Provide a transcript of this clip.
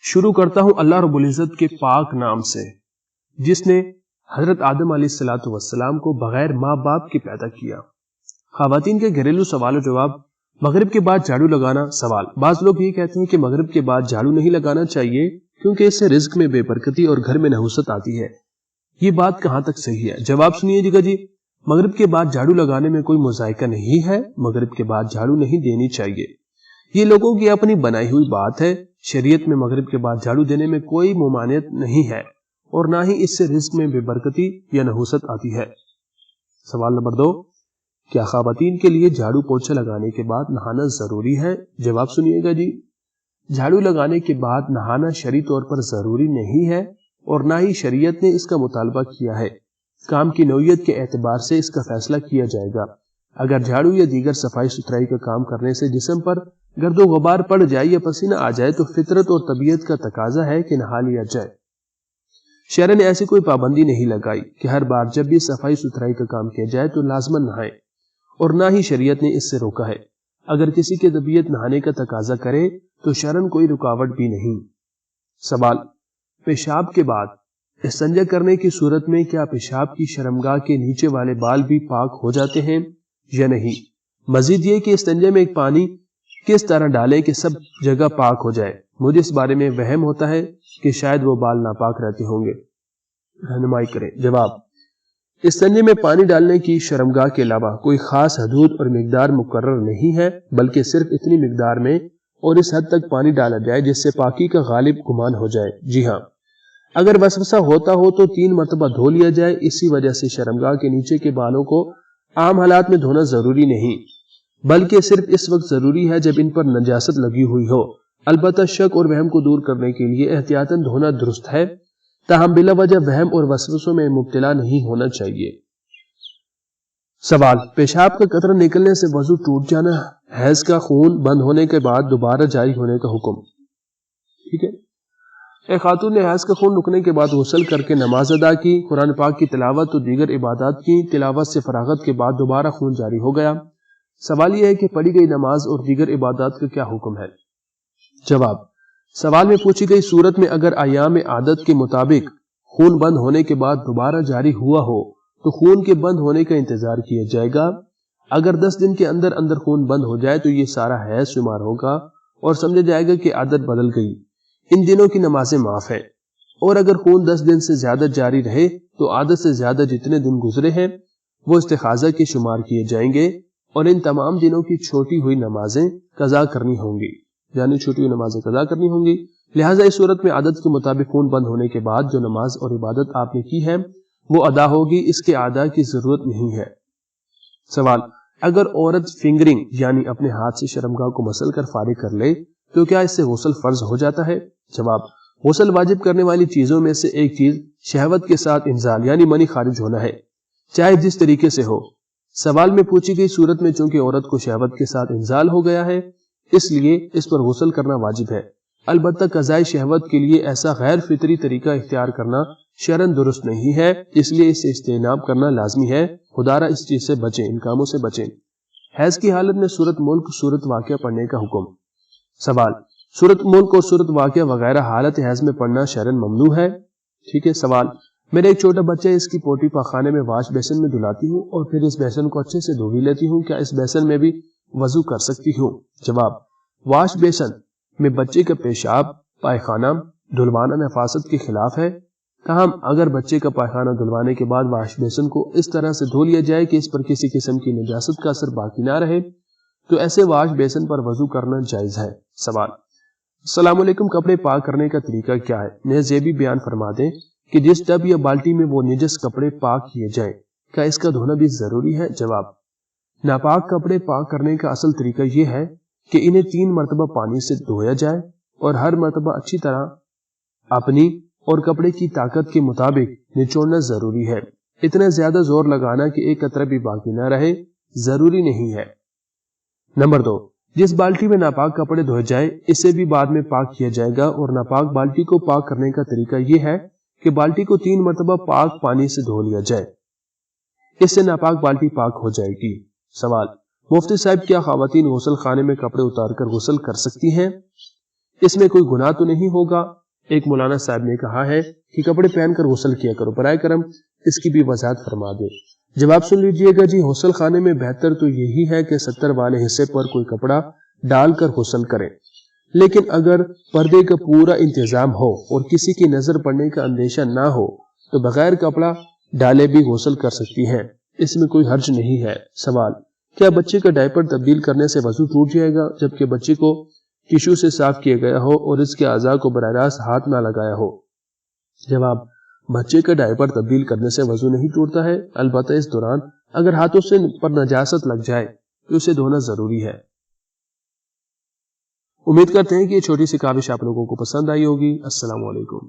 شروع کرتا ہوں اللہ رب العزت کے پاک نام سے جس نے حضرت آدم علیہ الصلوۃ والسلام کو بغیر ماں باپ کے پیدا کیا۔ خواتین کے گھریلو سوال و جواب۔ مغرب کے بعد جھاڑو لگانا سوال۔ بعض لوگ یہ کہتے ہیں کہ مغرب کے بعد جھاڑو نہیں لگانا چاہیے کیونکہ اس سے رزق میں بے برکتی اور گھر میں نحوست آتی ہے۔ یہ بات کہاں تک صحیح ہے؟ جواب سنیے جی۔ مغرب کے بعد جھاڑو لگانے میں کوئی مذائقہ نہیں ہے، مغرب کے بعد جھاڑو نہیں دینی چاہیے۔ یہ لوگوں کی اپنی بنائی ہوئی بات ہے۔ شریعت میں مغرب کے بعد جھاڑو دینے میں کوئی ممانعت نہیں ہے اور نہ ہی اس سے رزق میں بے برکتی یا نحوست آتی ہے۔ سوال نمبر 2، کیا خواتین کے لیے جھاڑو پوچھا لگانے کے بعد نہانا ضروری ہے؟ جواب سنیے گا جی۔ جھاڑو لگانے کے بعد نہانا شرعی طور پر ضروری نہیں ہے اور نہ ہی شریعت نے اس کا مطالبہ کیا ہے۔ کام کی نوعیت کے اعتبار سے اس کا فیصلہ کیا جائے گا۔ اگر جھاڑو یا دیگر صفائی ستھرائی کا کام کرنے سے جسم پر گرد و غبار پڑ جائے یا پسینہ آ جائے تو فطرت اور طبیعت کا تقاضا ہے کہ نہا لیا جائے۔ شرع نے ایسی کوئی پابندی نہیں لگائی کہ ہر بار جب بھی صفائی ستھرائی کا کام کیا جائے تو لازماً نہائے، اور نہ ہی شریعت نے اس سے روکا ہے۔ اگر کسی کی طبیعت نہانے کا تقاضا کرے تو شرعاً کوئی رکاوٹ بھی نہیں۔ سوال، پیشاب کے بعد استنجا کرنے کی صورت میں کیا پیشاب کی شرمگاہ کے نیچے والے بال بھی پاک ہو جاتے ہیں یا نہیں؟ مزید یہ کہ استنجا میں ایک پانی کس طرح ڈالیں کہ سب جگہ پاک ہو جائے؟ مجھے اس بارے میں وہم ہوتا ہے کہ شاید وہ بال ناپاک رہتے ہوں گے، رہنمائی کریں۔ جواب، استنجے میں پانی ڈالنے کی شرمگاہ کے علاوہ کوئی خاص حدود اور مقدار مقرر نہیں ہے، بلکہ صرف اتنی مقدار میں اور اس حد تک پانی ڈالا جائے جس سے پاکی کا غالب گمان ہو جائے۔ جی ہاں، اگر وسوسہ ہوتا ہو تو 3 مرتبہ دھو لیا جائے۔ اسی وجہ سے شرمگاہ کے نیچے کے بالوں کو عام حالات میں دھونا ضروری نہیں، بلکہ صرف اس وقت ضروری ہے جب ان پر نجاست لگی ہوئی ہو۔ البتہ شک اور وہم کو دور کرنے کے لیے احتیاطاً دھونا درست ہے، تاہم بلا وجہ وہم اور وسوسوں میں مبتلا نہیں ہونا چاہیے۔ سوال، پیشاب کا قطرہ نکلنے سے وضو ٹوٹ جانا، حیض کا خون بند ہونے کے بعد دوبارہ جاری ہونے کا حکم۔ ٹھیک ہے، ایک خاتون نے حیض کا خون رکنے کے بعد غسل کر کے نماز ادا کی، قرآن پاک کی تلاوت اور دیگر عبادات کی۔ تلاوت سے فراغت کے بعد دوبارہ خون جاری ہو گیا۔ سوال یہ ہے کہ پڑھی گئی نماز اور دیگر عبادات کا کیا حکم ہے؟ جواب، سوال میں پوچھی گئی صورت میں اگر ایام عادت کے مطابق خون بند ہونے کے بعد دوبارہ جاری ہوا ہو تو خون کے بند ہونے کا انتظار کیا جائے گا۔ اگر 10 دن کے اندر اندر خون بند ہو جائے تو یہ سارا حیض شمار ہوگا اور سمجھا جائے گا کہ عادت بدل گئی، ان دنوں کی نمازیں معاف ہیں۔ اور اگر خون 10 دن سے زیادہ جاری رہے تو عادت سے زیادہ جتنے دن گزرے ہیں وہ استخاذہ کے شمار کیے جائیں گے اور ان تمام دنوں کی چھوٹی ہوئی نمازیں قضا کرنی ہوں گی، یعنی چھوٹی ہوئی نمازیں قضا کرنی ہوں گی۔ لہٰذا اس صورت میں عادت کے مطابق خون بند ہونے کے بعد جو نماز اور عبادت آپ نے کی ہے وہ ادا ہوگی، اس کے ادا کی ضرورت نہیں ہے۔ سوال، اگر عورت فنگرنگ یعنی اپنے ہاتھ سے شرمگاہ کو مسل کر فارغ کر لے تو کیا اس سے غسل فرض ہو جاتا ہے؟ جواب، غسل واجب کرنے والی چیزوں میں سے ایک چیز شہوت کے ساتھ انزال یعنی منی خارج ہونا ہے، چاہے جس طریقے سے ہو۔ سوال میں پوچھی گئی صورت میں چونکہ عورت کو شہوت کے ساتھ انزال ہو گیا ہے اس لیے اس پر غسل کرنا واجب ہے، البتہ قضائے شہوت کے لیے ایسا غیر فطری طریقہ اختیار کرنا شرعاً درست نہیں ہے، اس لیے اس سے اجتناب کرنا لازمی ہے۔ خدارہ اس چیز سے بچیں، ان کاموں سے بچیں۔ حیض کی حالت میں سورت ملک سورت واقعہ پڑھنے کا حکم۔ سوال، سورت ملک اور سورت واقعہ وغیرہ حالت حیض میں پڑھنا شرعاً ممنوع ہے؟ ٹھیک ہے۔ سوال، میرا ایک چھوٹا بچہ ہے، اس کی پوٹی پاخانے میں واش بیسن میں دھلاتی ہوں اور پھر اس بیسن کو اچھے سے دھو بھی لیتی ہوں، کیا اس بیسن میں بھی وضو کر سکتی ہوں؟ جواب، واش بیسن میں بچے کا پیشاب پائخانہ دھلوانا نفاست کے خلاف ہے، تاہم اگر بچے کا پائخانہ دھلوانے کے بعد واش بیسن کو اس طرح سے دھو لیا جائے کہ اس پر کسی قسم کی نجاست کا اثر باقی نہ رہے تو ایسے واش بیسن پر وضو کرنا جائز ہے۔ سوال، السلام علیکم، کپڑے پاک کرنے کا طریقہ کیا ہے؟ محض یہ بھی بیان فرما دیں کہ جس ٹب یا بالٹی میں وہ نجس کپڑے پاک کیے جائیں کیا اس کا دھونا بھی ضروری ہے؟ جواب، ناپاک کپڑے پاک کرنے کا اصل طریقہ یہ ہے کہ انہیں 3 مرتبہ پانی سے دھویا جائے اور ہر مرتبہ اچھی طرح اپنی اور کپڑے کی طاقت کے مطابق نچوڑنا ضروری ہے۔ اتنا زیادہ زور لگانا کہ ایک قطرہ بھی باقی نہ رہے ضروری نہیں ہے۔ نمبر 2، جس بالٹی میں ناپاک کپڑے دھوئے جائے اسے بھی بعد میں پاک کیا جائے گا، اور ناپاک بالٹی کو پاک کرنے کا طریقہ یہ ہے کہ بالٹی کو 3 مرتبہ پاک پانی سے دھو لیا جائے، اس سے ناپاک بالٹی پاک ہو جائے گی۔ سوال، مفتی صاحب کیا خواتین غسل خانے میں کپڑے اتار کر غسل کر سکتی ہیں؟ اس میں کوئی گناہ تو نہیں ہوگا؟ ایک مولانا صاحب نے کہا ہے کہ کپڑے پہن کر غسل کیا کرو، برائے کرم اس کی بھی وضاحت فرما دے۔ جواب سن لیجئے گا جی، غسل خانے میں بہتر تو یہی ہے کہ 70 والے حصے پر کوئی کپڑا ڈال کر غسل کریں، لیکن اگر پردے کا پورا انتظام ہو اور کسی کی نظر پڑنے کا اندیشہ نہ ہو تو بغیر کپڑا ڈالے بھی غسل کر سکتی ہیں، اس میں کوئی حرج نہیں ہے۔ سوال: کیا بچے کا ڈائپر تبدیل کرنے سے وضو ٹوٹ جائے گا جبکہ بچے کو ٹیشو سے صاف کیا گیا ہو اور اس کے اعضاء کو براہ راست ہاتھ نہ لگایا ہو؟ جواب: بچے کا ڈائپر تبدیل کرنے سے وضو نہیں ٹوٹتا ہے، البتہ اس دوران اگر ہاتھوں سے پر نجاست لگ جائے تو اسے دھونا ضروری ہے۔ امید کرتے ہیں کہ یہ چھوٹی سی کاوش آپ لوگوں کو پسند آئی ہوگی۔ السلام علیکم۔